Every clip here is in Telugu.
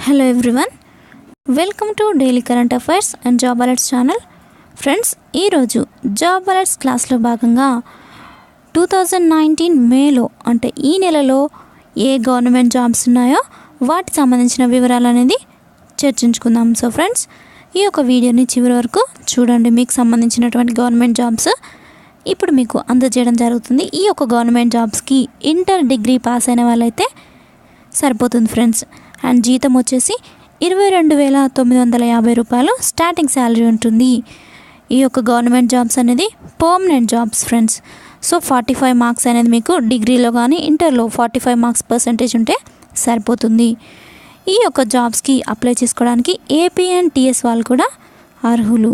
Hello everyone, welcome to Daily Current Affairs and Job Alerts channel. Friends, ఈ రోజు జాబ్ అలర్ట్స్ క్లాస్లో భాగంగా 2019 మేలో అంటే ఈ నెలలో ఏ గవర్నమెంట్ జాబ్స్ ఉన్నాయో వాటికి సంబంధించిన వివరాలు అనేది చర్చించుకుందాం. సో ఫ్రెండ్స్, ఈ యొక్క వీడియోని చివరి వరకు చూడండి. మీకు సంబంధించినటువంటి గవర్నమెంట్ జాబ్స్ ఇప్పుడు మీకు అందజేయడం జరుగుతుంది. ఈ యొక్క గవర్నమెంట్ జాబ్స్కి ఇంటర్ డిగ్రీ పాస్ అయిన వాళ్ళైతే సరిపోతుంది ఫ్రెండ్స్. అండ్ జీతం వచ్చేసి 22,950 రూపాయలు స్టార్టింగ్ శాలరీ ఉంటుంది. ఈ యొక్క గవర్నమెంట్ జాబ్స్ అనేది permanent jobs friends. So 45 marks అనేది మీకు డిగ్రీలో కానీ ఇంటర్లో 45 మార్క్స్ పర్సెంటేజ్ ఉంటే సరిపోతుంది. ఈ యొక్క జాబ్స్కి అప్లై చేసుకోవడానికి ఏపీ అండ్ టీఎస్ వాళ్ళు కూడా అర్హులు.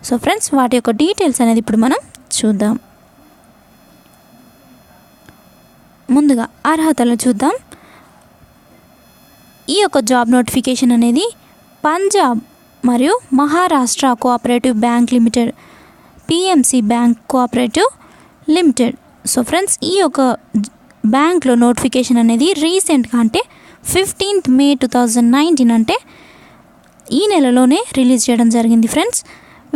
సో ఫ్రెండ్స్, వాటి యొక్క డీటెయిల్స్ అనేది ఇప్పుడు మనం చూద్దాం. ముందుగా అర్హతలు చూద్దాం. ఈ యొక్క జాబ్ నోటిఫికేషన్ అనేది పంజాబ్ మరియు Maharashtra cooperative bank limited, PMC bank cooperative limited. So friends, ఈ యొక్క బ్యాంక్లో నోటిఫికేషన్ అనేది రీసెంట్గా అంటే 15th మే 2019 అంటే ఈ నెలలోనే రిలీజ్ చేయడం జరిగింది ఫ్రెండ్స్.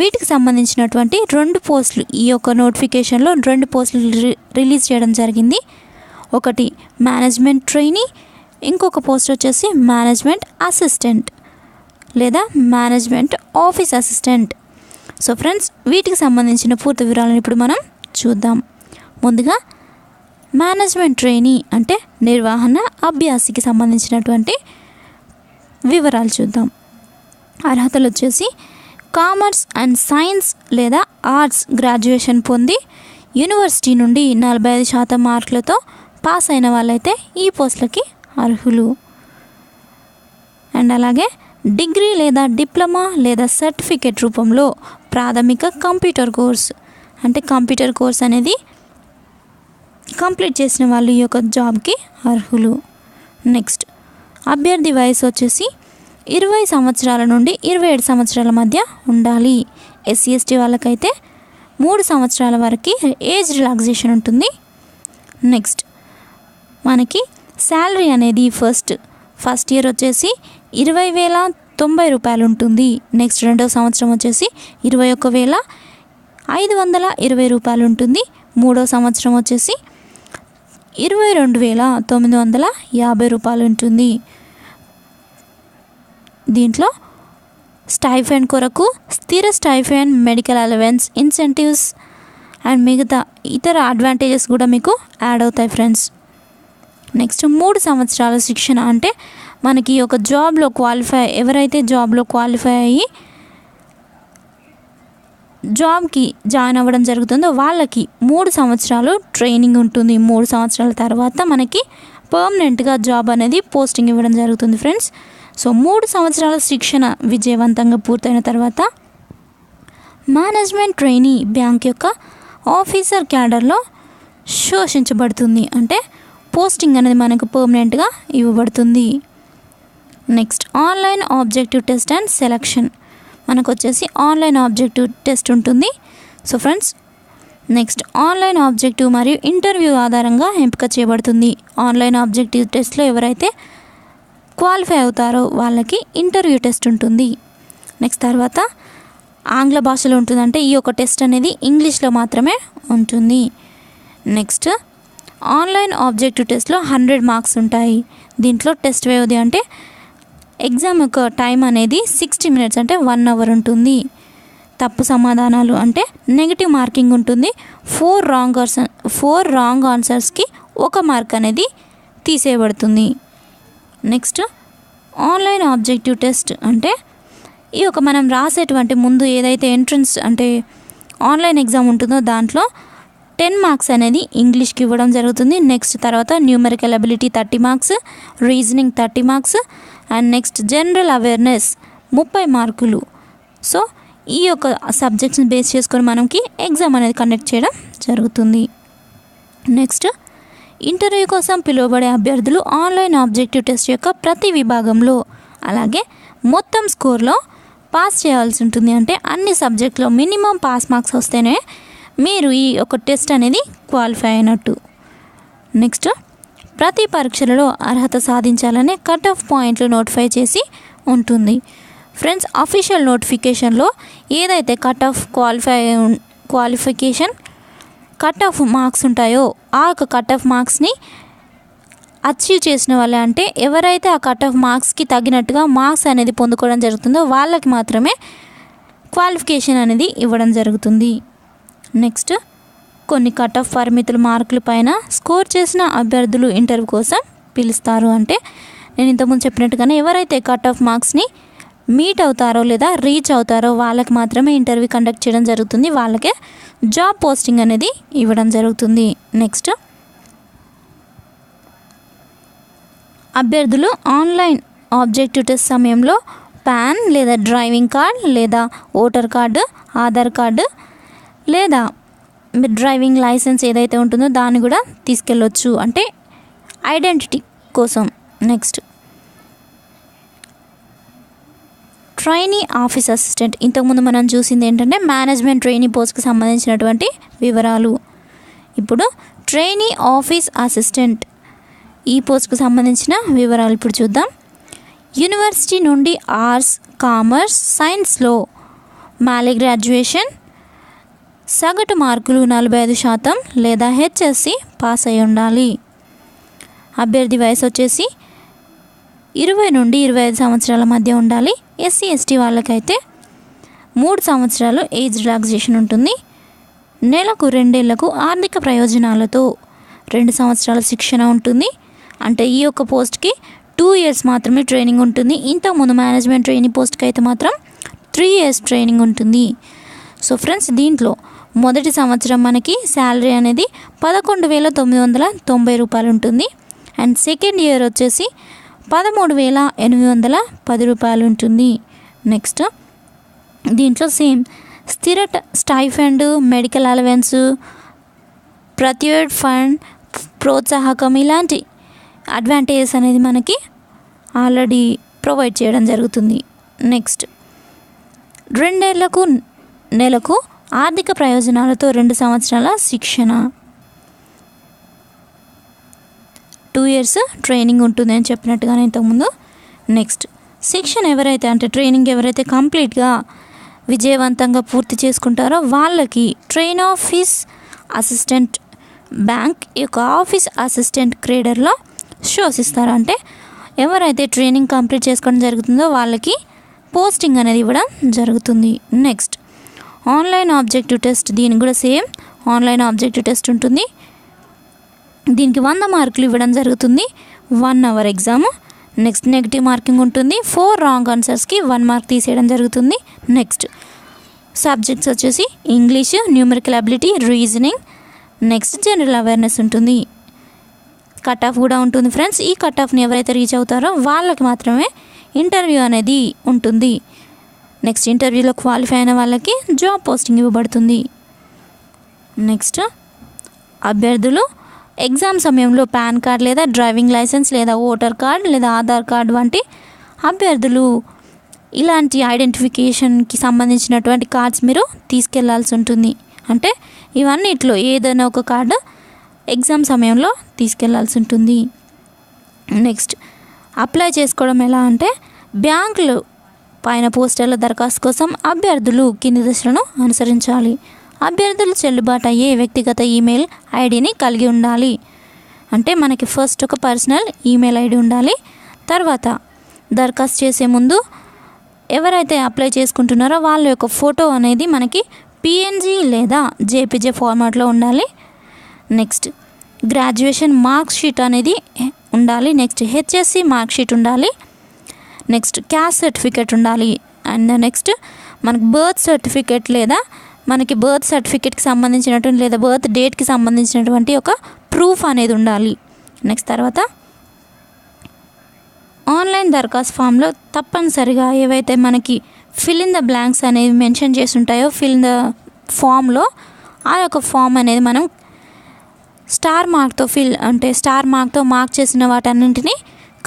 వీటికి సంబంధించినటువంటి 2 పోస్టులు, ఈ యొక్క నోటిఫికేషన్లో 2 పోస్టులు రిలీజ్ చేయడం జరిగింది. ఒకటి మేనేజ్మెంట్ ట్రైనీ, ఇంకొక పోస్ట్ వచ్చేసి మేనేజ్మెంట్ అసిస్టెంట్ లేదా management office assistant. So friends, వీటికి సంబంధించిన పూర్తి వివరాలను ఇప్పుడు మనం చూద్దాం. ముందుగా మేనేజ్మెంట్ ట్రైనీ అంటే నిర్వహణ అభ్యాసికి సంబంధించినటువంటి వివరాలు చూద్దాం. అర్హతలు వచ్చేసి కామర్స్ అండ్ సైన్స్ లేదా ఆర్ట్స్ గ్రాడ్యుయేషన్ పొంది యూనివర్సిటీ నుండి 45% మార్కులతో పాస్ అయిన వాళ్ళైతే ఈ పోస్టులకి అర్హులు. అండ్ అలాగే డిగ్రీ లేదా డిప్లొమా లేదా సర్టిఫికేట్ రూపంలో ప్రాథమిక కంప్యూటర్ కోర్స్ అంటే కంప్యూటర్ కోర్స్ అనేది కంప్లీట్ చేసిన వాళ్ళు ఈ యొక్క జాబ్కి అర్హులు. నెక్స్ట్, అభ్యర్థి వయసు వచ్చేసి 20 సంవత్సరాల నుండి 27 సంవత్సరాల మధ్య ఉండాలి. ఎస్సీ ఎస్టీ వాళ్ళకైతే 3 సంవత్సరాల వరకు ఏజ్ రిలాక్సేషన్ ఉంటుంది. నెక్స్ట్, మనకి శాలరీ అనేది ఫస్ట్ ఇయర్ వచ్చేసి 20,090 రూపాయలు ఉంటుంది. నెక్స్ట్ రెండవ సంవత్సరం వచ్చేసి 21,520 రూపాయలు ఉంటుంది. మూడవ సంవత్సరం వచ్చేసి 22,950 రూపాయలు ఉంటుంది. దీంట్లో స్టైఫండ్ కొరకు స్థిర stipend, medical allowance, incentives and మిగతా ఇతర అడ్వాంటేజెస్ కూడా మీకు యాడ్ అవుతాయి ఫ్రెండ్స్. నెక్స్ట్, 3 సంవత్సరాల శిక్షణ అంటే మనకి ఒక జాబ్లో ఎవరైతే జాబ్లో క్వాలిఫై అయ్యి జాబ్కి జాయిన్ అవ్వడం జరుగుతుందో వాళ్ళకి 3 సంవత్సరాలు ట్రైనింగ్ ఉంటుంది. 3 సంవత్సరాల తర్వాత మనకి పర్మనెంట్గా జాబ్ అనేది పోస్టింగ్ ఇవ్వడం జరుగుతుంది ఫ్రెండ్స్. సో 3 సంవత్సరాల శిక్షణ విజయవంతంగా పూర్తయిన తర్వాత మేనేజ్మెంట్ ట్రైనీ బ్యాంక్ యొక్క ఆఫీసర్ క్యాడర్లో శోషించబడుతుంది. అంటే పోస్టింగ్ అనేది మనకు పర్మనెంట్గా ఇవ్వబడుతుంది. Next, online objective test and selection. మనకు వచ్చేసి ఆన్లైన్ ఆబ్జెక్టివ్ టెస్ట్ ఉంటుంది. So friends, next online objective మరియు ఇంటర్వ్యూ ఆధారంగా ఎంపిక చేయబడుతుంది. ఆన్లైన్ ఆబ్జెక్టివ్ టెస్ట్లో ఎవరైతే క్వాలిఫై అవుతారో వాళ్ళకి ఇంటర్వ్యూ టెస్ట్ ఉంటుంది. నెక్స్ట్ తర్వాత ఆంగ్ల భాషలో ఉంటుంది. అంటే ఈ యొక్క టెస్ట్ అనేది ఇంగ్లీష్లో మాత్రమే ఉంటుంది. నెక్స్ట్, ఆన్లైన్ ఆబ్జెక్టివ్ టెస్ట్లో 100 మార్క్స్ ఉంటాయి. దీంట్లో టెస్ట్ వ్యవధి అంటే ఎగ్జామ్ యొక్క టైం అనేది 60 minutes అంటే 1 hour ఉంటుంది. తప్పు సమాధానాలు అంటే నెగిటివ్ మార్కింగ్ ఉంటుంది. 4 రాంగ్ ఆన్సర్స్కి 1 మార్క్ అనేది తీసేయబడుతుంది. నెక్స్ట్, ఆన్లైన్ ఆబ్జెక్టివ్ టెస్ట్ అంటే ఈ యొక్క మనం రాసేటువంటి ముందు ఏదైతే ఎంట్రన్స్ అంటే ఆన్లైన్ ఎగ్జామ్ ఉంటుందో దాంట్లో 10 మార్క్స్ అనేది ఇంగ్లీష్కి ఇవ్వడం జరుగుతుంది. నెక్స్ట్ తర్వాత numerical ability 30 marks, reasoning 30 marks and next general awareness 30 మార్కులు. సో ఈ యొక్క సబ్జెక్ట్స్ని బేస్ చేసుకొని మనకి ఎగ్జామ్ అనేది కండక్ట్ చేయడం జరుగుతుంది. నెక్స్ట్, ఇంటర్వ్యూ కోసం పిలువబడే అభ్యర్థులు ఆన్లైన్ ఆబ్జెక్టివ్ టెస్ట్ యొక్క ప్రతి విభాగంలో అలాగే మొత్తం స్కోర్లో పాస్ చేయాల్సి ఉంటుంది. అంటే అన్ని సబ్జెక్టులో మినిమం పాస్ మార్క్స్ వస్తేనే మీరు ఈ యొక్క టెస్ట్ అనేది క్వాలిఫై అయినట్టు. నెక్స్ట్, ప్రతి పరీక్షలలో అర్హత సాధించాలనే కట్ ఆఫ్ పాయింట్లు నోటిఫై చేసి ఉంటుంది. ఫ్రెండ్స్, అఫీషియల్ నోటిఫికేషన్లో ఏదైతే cut off qualification cut off marks ఉంటాయో ఆ యొక్క కట్ ఆఫ్ మార్క్స్ని అచీవ్ చేసిన వాళ్ళే, అంటే ఎవరైతే ఆ కట్ ఆఫ్ మార్క్స్కి తగినట్టుగా మార్క్స్ అనేది పొందుకోవడం జరుగుతుందో వాళ్ళకి మాత్రమే క్వాలిఫికేషన్ అనేది ఇవ్వడం జరుగుతుంది. నెక్స్ట్, కొన్ని కట్ ఆఫ్ పరిమితుల మార్కుల పైన స్కోర్ చేసిన అభ్యర్థులు ఇంటర్వ్యూ కోసం పిలుస్తారు. అంటే నేను ఇంతకుముందు చెప్పినట్టుగానే ఎవరైతే కట్ ఆఫ్ మార్క్స్ని మీట్ అవుతారో లేదా రీచ్ అవుతారో వాళ్ళకి మాత్రమే ఇంటర్వ్యూ కండక్ట్ చేయడం జరుగుతుంది. వాళ్ళకే జాబ్ పోస్టింగ్ అనేది ఇవ్వడం జరుగుతుంది. నెక్స్ట్, అభ్యర్థులు ఆన్లైన్ ఆబ్జెక్టివ్ టెస్ట్ సమయంలో పాన్ లేదా డ్రైవింగ్ కార్డ్ లేదా ఓటర్ కార్డు, ఆధార్ కార్డు లేదా డ్రైవింగ్ లైసెన్స్ ఏదైతే ఉంటుందో దాన్ని కూడా తీసుకెళ్ళొచ్చు, అంటే ఐడెంటిటీ కోసం. Next, trainee office assistant. ఇంతకుముందు మనం చూసింది ఏంటంటే మేనేజ్మెంట్ ట్రైనీ పోస్ట్కి సంబంధించినటువంటి వివరాలు. ఇప్పుడు ట్రైనీ ఆఫీస్ అసిస్టెంట్ ఈ పోస్ట్కి సంబంధించిన వివరాలు ఇప్పుడు చూద్దాం. యూనివర్సిటీ నుండి ఆర్ట్స్, కామర్స్, సైన్స్లో మాలే గ్రాడ్యుయేషన్, సగటు మార్కులు 45% లేదా హెచ్ఎస్సి పాస్ అయి ఉండాలి. అభ్యర్థి వయసు వచ్చేసి 20 నుండి 25 సంవత్సరాల మధ్య ఉండాలి. ఎస్సీ ఎస్టీ వాళ్ళకైతే 3 సంవత్సరాలు ఏజ్ రిలాక్సేషన్ ఉంటుంది. నెలకు 2 ఏళ్లకు ఆర్థిక ప్రయోజనాలతో 2 సంవత్సరాల శిక్షణ ఉంటుంది. అంటే ఈ యొక్క పోస్ట్కి 2 years మాత్రమే ట్రైనింగ్ ఉంటుంది. ఇంతకుముందు మేనేజ్మెంట్ ట్రైనింగ్ పోస్ట్కి అయితే మాత్రం 3 years ట్రైనింగ్ ఉంటుంది. సో ఫ్రెండ్స్, దీంట్లో మొదటి సంవత్సరం మనకి శాలరీ అనేది 11,990 రూపాయలు ఉంటుంది. అండ్ సెకండ్ ఇయర్ వచ్చేసి 13,810 రూపాయలు ఉంటుంది. నెక్స్ట్, దీంట్లో సేమ్ స్థిర స్టైఫండ్, మెడికల్ అలవెన్స్, ప్రత్యేక ఫండ్, ప్రోత్సాహకం ఇలాంటి అడ్వాంటేజెస్ అనేది మనకి ఆల్రెడీ ప్రొవైడ్ చేయడం జరుగుతుంది. నెక్స్ట్, 2 ఏళ్లకు నెలకు ఆర్థిక ప్రయోజనాలతో 2 సంవత్సరాల శిక్షణ, 2 years ట్రైనింగ్ ఉంటుంది అని చెప్పినట్టుగానే ఇంతకుముందు. నెక్స్ట్, శిక్షణ ఎవరైతే అంటే ట్రైనింగ్ ఎవరైతే కంప్లీట్గా విజయవంతంగా పూర్తి చేసుకుంటారో వాళ్ళకి ట్రైన్ ఆఫీస్ అసిస్టెంట్ బ్యాంక్ యొక్క ఆఫీస్ అసిస్టెంట్ గ్రేడర్లో షోస్ ఇస్తారు. అంటే ఎవరైతే ట్రైనింగ్ కంప్లీట్ చేసుకోవడం జరుగుతుందో వాళ్ళకి పోస్టింగ్ అనేది ఇవ్వడం జరుగుతుంది. Next, online objective test. దీనికి కూడా సేమ్ ఆన్లైన్ ఆబ్జెక్టివ్ టెస్ట్ ఉంటుంది. దీనికి 100 మార్కులు ఇవ్వడం జరుగుతుంది. 1 hour exam. Next, negative marking ఉంటుంది. 4 రాంగ్ ఆన్సర్స్కి 1 మార్క్ తీసేయడం జరుగుతుంది. నెక్స్ట్, సబ్జెక్ట్స్ వచ్చేసి English, numerical ability, reasoning. Next, general awareness ఉంటుంది. కట్ ఆఫ్ కూడా ఉంటుంది ఫ్రెండ్స్. ఈ కట్ ఆఫ్ని ఎవరైతే రీచ్ అవుతారో వాళ్ళకి మాత్రమే ఇంటర్వ్యూ అనేది ఉంటుంది. నెక్స్ట్, ఇంటర్వ్యూలో క్వాలిఫై అయిన వాళ్ళకి జాబ్ పోస్టింగ్ ఇవ్వబడుతుంది. నెక్స్ట్, అభ్యర్థులు ఎగ్జామ్ సమయంలో పాన్ కార్డ్ లేదా డ్రైవింగ్ లైసెన్స్ లేదా ఓటర్ కార్డ్ లేదా ఆధార్ కార్డ్ వంటి అభ్యర్థులు ఇలాంటి ఐడెంటిఫికేషన్కి సంబంధించినటువంటి కార్డ్స్ మీరు తీసుకెళ్లాల్సి ఉంటుంది. అంటే ఇవన్నిట్లో ఏదైనా ఒక కార్డు ఎగ్జామ్ సమయంలో తీసుకెళ్లాల్సి ఉంటుంది. నెక్స్ట్, అప్లై చేసుకోవడం ఎలా అంటే బ్యాంకులు పైన పోస్టర్ల దరఖాస్తు కోసం అభ్యర్థులు కింది దశలను అనుసరించాలి. అభ్యర్థులు చెల్లుబాటు అయ్యే వ్యక్తిగత ఈమెయిల్ ఐడిని కలిగి ఉండాలి. అంటే మనకి ఫస్ట్ ఒక పర్సనల్ ఈమెయిల్ ఐడి ఉండాలి. తర్వాత దరఖాస్తు చేసే ముందు ఎవరైతే అప్లై చేసుకుంటున్నారో వాళ్ళ యొక్క ఫోటో అనేది మనకి PNG లేదా JPG ఫార్మాట్లో ఉండాలి. నెక్స్ట్, గ్రాడ్యుయేషన్ మార్క్ షీట్ అనేది ఉండాలి. నెక్స్ట్, HSC మార్క్ షీట్ ఉండాలి. నెక్స్ట్, క్యాస్ట్ సర్టిఫికేట్ ఉండాలి. అండ్ నెక్స్ట్, మనకి బర్త్ సర్టిఫికేట్ లేదా మనకి బర్త్ సర్టిఫికేట్కి సంబంధించినటువంటి లేదా బర్త్ డేట్కి సంబంధించినటువంటి ఒక ప్రూఫ్ అనేది ఉండాలి. నెక్స్ట్, తర్వాత ఆన్లైన్ దరఖాస్తు ఫామ్లో తప్పనిసరిగా ఏవైతే మనకి ఫిల్ ఇన్ ద బ్లాంక్స్ అనేవి మెన్షన్ చేసి ఉంటాయో ఫిల్ ఇన్ ద ఫామ్లో ఆ యొక్క ఫామ్ అనేది మనం స్టార్ మార్క్తో మార్క్ చేసిన వాటన్నింటినీ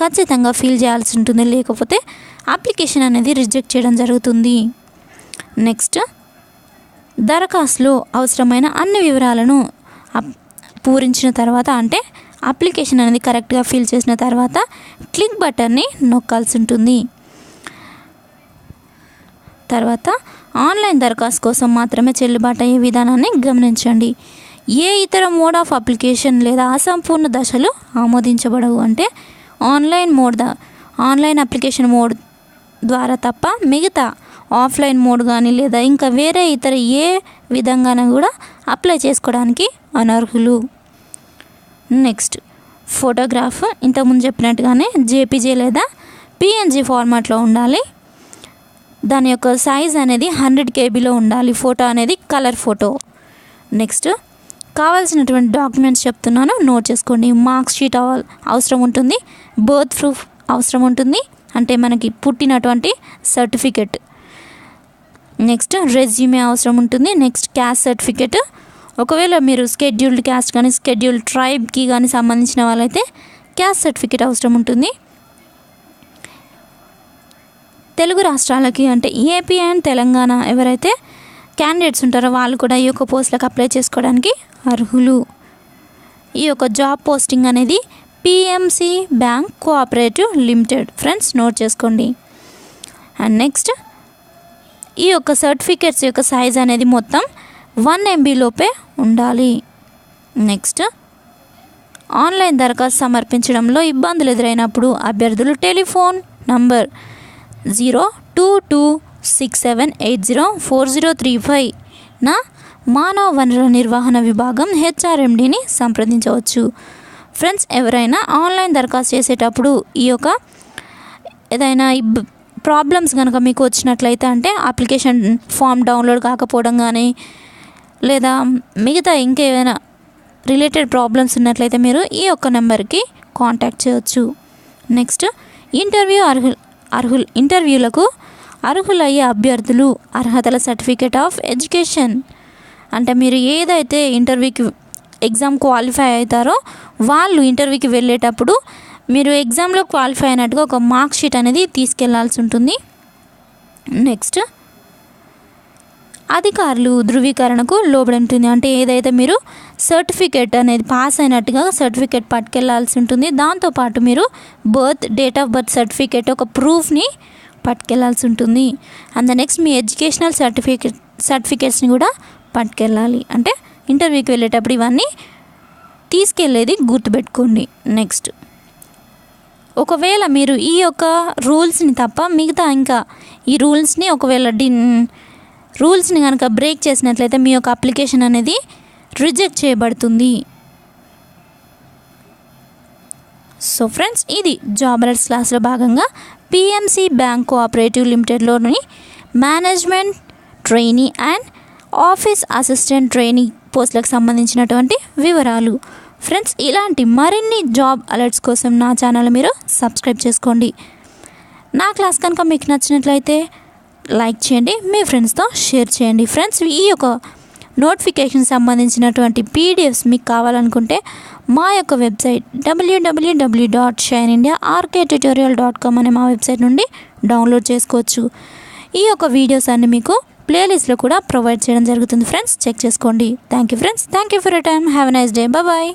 ఖచ్చితంగా ఫిల్ చేయాల్సి ఉంటుంది. లేకపోతే అప్లికేషన్ అనేది రిజెక్ట్ చేయడం జరుగుతుంది. నెక్స్ట్, దరఖాస్తులో అవసరమైన అన్ని వివరాలను పూరించిన తర్వాత అంటే అప్లికేషన్ అనేది కరెక్ట్గా ఫిల్ చేసిన తర్వాత క్లిక్ బటన్ని నొక్కాల్సి ఉంటుంది. తర్వాత ఆన్లైన్ దరఖాస్తు కోసం మాత్రమే చెల్లుబాటు అయ్యే విధానాన్ని గమనించండి. ఏ ఇతర మోడ్ ఆఫ్ అప్లికేషన్ లేదా అసంపూర్ణ దశలు ఆమోదించబడవు. అంటే ఆన్లైన్ అప్లికేషన్ మోడ్ ద్వారా తప్ప మిగతా ఆఫ్లైన్ మోడ్ కానీ లేదా ఇంకా వేరే ఇతర ఏ విధంగానూ కూడా అప్లై చేసుకోవడానికి అనర్హులు. నెక్స్ట్ ఫోటోగ్రాఫ్ ఇంతకుముందు చెప్పినట్టుగానే జేపీజీ లేదా పిఎన్జీ ఫార్మాట్లో ఉండాలి. దాని యొక్క సైజ్ అనేది 100 KB ఉండాలి. ఫోటో అనేది కలర్ ఫోటో. నెక్స్ట్ కావాల్సినటువంటి డాక్యుమెంట్స్ చెప్తున్నాను, నోట్ చేసుకోండి. మార్క్స్ షీట్ అవసరం ఉంటుంది. బర్త్ ప్రూఫ్ అవసరం ఉంటుంది, అంటే మనకి పుట్టినటువంటి సర్టిఫికెట్. నెక్స్ట్ రెజ్యూమే అవసరం ఉంటుంది. Next caste certificate. ఒకవేళ మీరు స్కెడ్యూల్డ్ క్యాస్ట్ కానీ స్కెడ్యూల్డ్ ట్రైబ్కి కానీ సంబంధించిన వాళ్ళైతే క్యాస్ట్ సర్టిఫికెట్ అవసరం ఉంటుంది. తెలుగు రాష్ట్రాలకి అంటే ఏపీ అండ్ తెలంగాణ ఎవరైతే క్యాండిడేట్స్ ఉంటారో వాళ్ళు కూడా ఈ యొక్క పోస్టులకు అప్లై చేసుకోవడానికి అర్హులు. ఈ యొక్క జాబ్ పోస్టింగ్ అనేది PMC bank cooperative limited. Friends note చేసుకోండి. అండ్ నెక్స్ట్ ఈ యొక్క సర్టిఫికేట్స్ యొక్క సైజ్ అనేది మొత్తం 1 MB లోపే ఉండాలి. నెక్స్ట్ ఆన్లైన్ దరఖాస్తు సమర్పించడంలో ఇబ్బందులు ఎదురైనప్పుడు అభ్యర్థులు టెలిఫోన్ నంబర్ 02267804035 నా మానవ వనరుల నిర్వహణ విభాగం హెచ్ఆర్ఎండిని సంప్రదించవచ్చు. ఫ్రెండ్స్ ఎవరైనా ఆన్లైన్ దరఖాస్తు చేసేటప్పుడు ఈ యొక్క ఏదైనా ప్రాబ్లమ్స్ కనుక మీకు వచ్చినట్లయితే, అంటే అప్లికేషన్ ఫామ్ డౌన్లోడ్ కాకపోవడం కానీ లేదా మిగతా ఇంకేమైనా రిలేటెడ్ ప్రాబ్లమ్స్ ఉన్నట్లయితే మీరు ఈ యొక్క నెంబర్కి కాంటాక్ట్ చేయవచ్చు. నెక్స్ట్ ఇంటర్వ్యూలకు అర్హులయ్యే అభ్యర్థులు అర్హతల సర్టిఫికేట్ ఆఫ్ ఎడ్యుకేషన్, అంటే మీరు ఏదైతే ఎగ్జామ్ క్వాలిఫై అవుతారో వాళ్ళు ఇంటర్వ్యూకి వెళ్ళేటప్పుడు మీరు ఎగ్జామ్లో క్వాలిఫై అయినట్టుగా ఒక మార్క్ షీట్ అనేది తీసుకెళ్లాల్సి ఉంటుంది. నెక్స్ట్ అధికారులు ధృవీకరణకు లోబడి ఉంటుంది, అంటే ఏదైతే మీరు సర్టిఫికేట్ అనేది పాస్ అయినట్టుగా సర్టిఫికేట్ పట్టుకెళ్లాల్సి ఉంటుంది. దాంతోపాటు మీరు డేట్ ఆఫ్ బర్త్ సర్టిఫికేట్ ఒక ప్రూఫ్ని పట్టుకెళ్లాల్సి ఉంటుంది. అండ్ నెక్స్ట్ మీ ఎడ్యుకేషనల్ సర్టిఫికేట్స్ని కూడా పట్టుకెళ్ళాలి. అంటే ఇంటర్వ్యూకి వెళ్ళేటప్పుడు ఇవన్నీ తీసుకెళ్ళేది గుర్తుపెట్టుకోండి. నెక్స్ట్ ఒకవేళ మీరు ఈ యొక్క రూల్స్ని తప్ప మిగతా ఇంకా ఈ రూల్స్ని ఒకవేళ రూల్స్ని కనుక బ్రేక్ చేసినట్లయితే మీ యొక్క అప్లికేషన్ అనేది రిజెక్ట్ చేయబడుతుంది. సో ఫ్రెండ్స్ ఇది జాబ్ అలర్ట్స్ క్లాస్లో భాగంగా పిఎంసి బ్యాంక్ కోఆపరేటివ్ లిమిటెడ్లోని management trainee and office assistant trainee పోస్టులకు సంబంధించినటువంటి వివరాలు. ఫ్రెండ్స్ ఇలాంటి మరిన్ని జాబ్ అలర్ట్స్ కోసం నా ఛానల్ మీరు సబ్స్క్రైబ్ చేసుకోండి. నా క్లాస్ కనుక మీకు నచ్చినట్లయితే లైక్ చేయండి, మీ ఫ్రెండ్స్తో షేర్ చేయండి. ఫ్రెండ్స్ ఈ యొక్క నోటిఫికేషన్ సంబంధించినటువంటి పీడిఎఫ్స్ మీకు కావాలనుకుంటే మా యొక్క వెబ్సైట్ www.shineindiarktutorial.com అనే మా వెబ్సైట్ నుండి డౌన్లోడ్ చేసుకోవచ్చు. ఈ యొక్క వీడియోస్ అన్ని మీకు ప్లేలిస్ట్లో కూడా ప్రొవైడ్ చేయడం జరుగుతుంది. ఫ్రెండ్స్ చెక్ చేసుకోండి. Thank you friends, thank you for your time. Have a nice day. Bye.